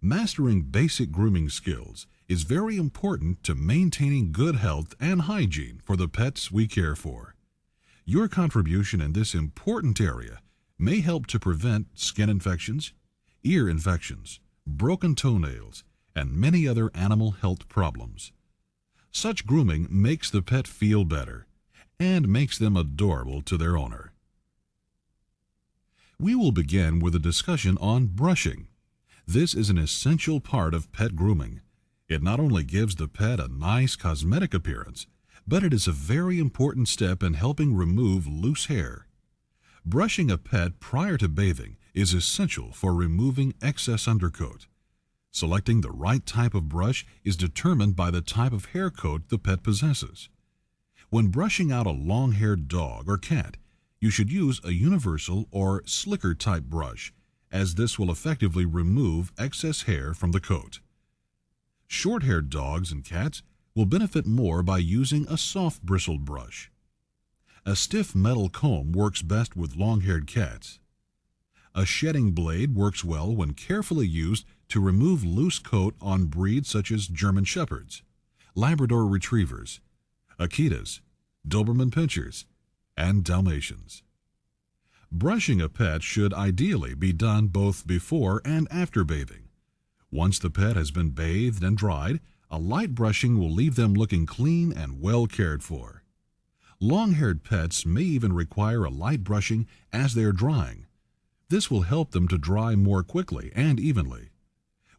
Mastering basic grooming skills is very important to maintaining good health and hygiene for the pets we care for. Your contribution in this important area may help to prevent skin infections, ear infections, broken toenails, and many other animal health problems. Such grooming makes the pet feel better and makes them adorable to their owner. We will begin with a discussion on brushing. This is an essential part of pet grooming. It not only gives the pet a nice cosmetic appearance, but it is a very important step in helping remove loose hair. Brushing a pet prior to bathing is essential for removing excess undercoat. Selecting the right type of brush is determined by the type of hair coat the pet possesses. When brushing out a long-haired dog or cat, you should use a universal or slicker type brush, as this will effectively remove excess hair from the coat. Short-haired dogs and cats will benefit more by using a soft bristled brush. A stiff metal comb works best with long-haired cats. A shedding blade works well when carefully used to remove loose coat on breeds such as German Shepherds, Labrador Retrievers, Akitas, Doberman Pinschers, and Dalmatians. Brushing a pet should ideally be done both before and after bathing. Once the pet has been bathed and dried, a light brushing will leave them looking clean and well cared for. Long-haired pets may even require a light brushing as they are drying. This will help them to dry more quickly and evenly.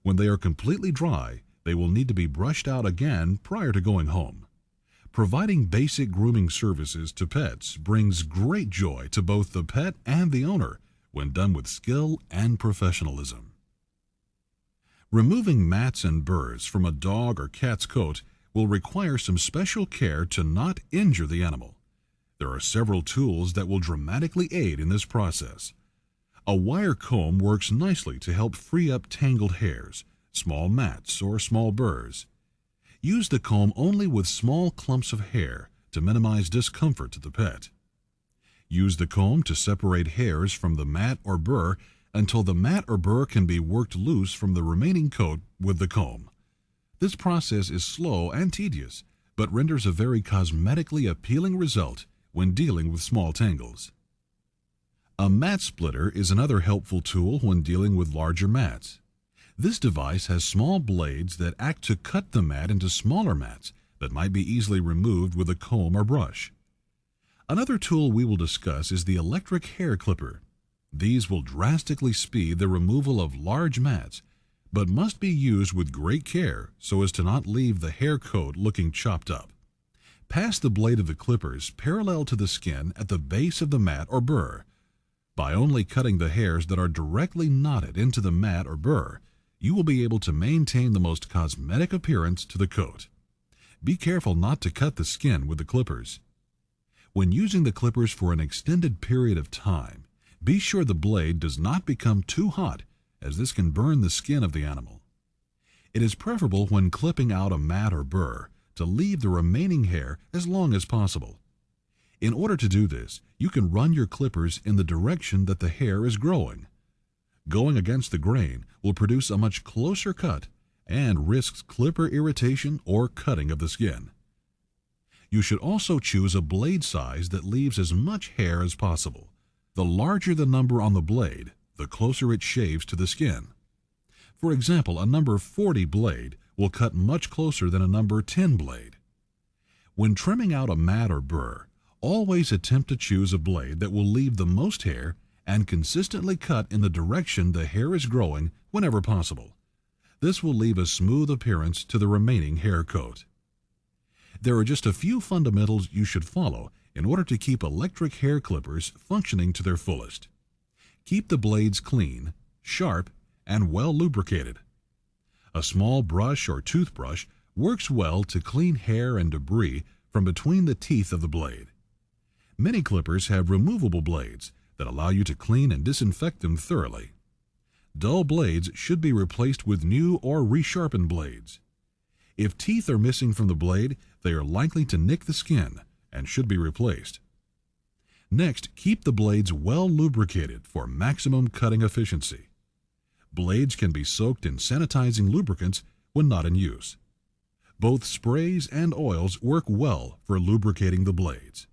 When they are completely dry, they will need to be brushed out again prior to going home. Providing basic grooming services to pets brings great joy to both the pet and the owner when done with skill and professionalism. Removing mats and burrs from a dog or cat's coat will require some special care to not injure the animal. There are several tools that will dramatically aid in this process. A wire comb works nicely to help free up tangled hairs, small mats, or small burrs. Use the comb only with small clumps of hair to minimize discomfort to the pet. Use the comb to separate hairs from the mat or burr until the mat or burr can be worked loose from the remaining coat with the comb. This process is slow and tedious, but renders a very cosmetically appealing result when dealing with small tangles. A mat splitter is another helpful tool when dealing with larger mats. This device has small blades that act to cut the mat into smaller mats that might be easily removed with a comb or brush. Another tool we will discuss is the electric hair clipper. These will drastically speed the removal of large mats, but must be used with great care so as to not leave the hair coat looking chopped up. Pass the blade of the clippers parallel to the skin at the base of the mat or burr. By only cutting the hairs that are directly knotted into the mat or burr, you will be able to maintain the most cosmetic appearance to the coat. Be careful not to cut the skin with the clippers. When using the clippers for an extended period of time, be sure the blade does not become too hot, as this can burn the skin of the animal. It is preferable when clipping out a mat or burr to leave the remaining hair as long as possible. In order to do this, you can run your clippers in the direction that the hair is growing. Going against the grain will produce a much closer cut and risks clipper irritation or cutting of the skin. You should also choose a blade size that leaves as much hair as possible. The larger the number on the blade, the closer it shaves to the skin. For example, a number 40 blade will cut much closer than a number 10 blade. When trimming out a mat or burr, always attempt to choose a blade that will leave the most hair and consistently cut in the direction the hair is growing whenever possible. This will leave a smooth appearance to the remaining hair coat. There are just a few fundamentals you should follow in order to keep electric hair clippers functioning to their fullest. Keep the blades clean, sharp, and well lubricated. A small brush or toothbrush works well to clean hair and debris from between the teeth of the blade. Many clippers have removable blades that allow you to clean and disinfect them thoroughly. Dull blades should be replaced with new or resharpened blades. If teeth are missing from the blade, they are likely to nick the skin and should be replaced. Next, keep the blades well lubricated for maximum cutting efficiency. Blades can be soaked in sanitizing lubricants when not in use. Both sprays and oils work well for lubricating the blades.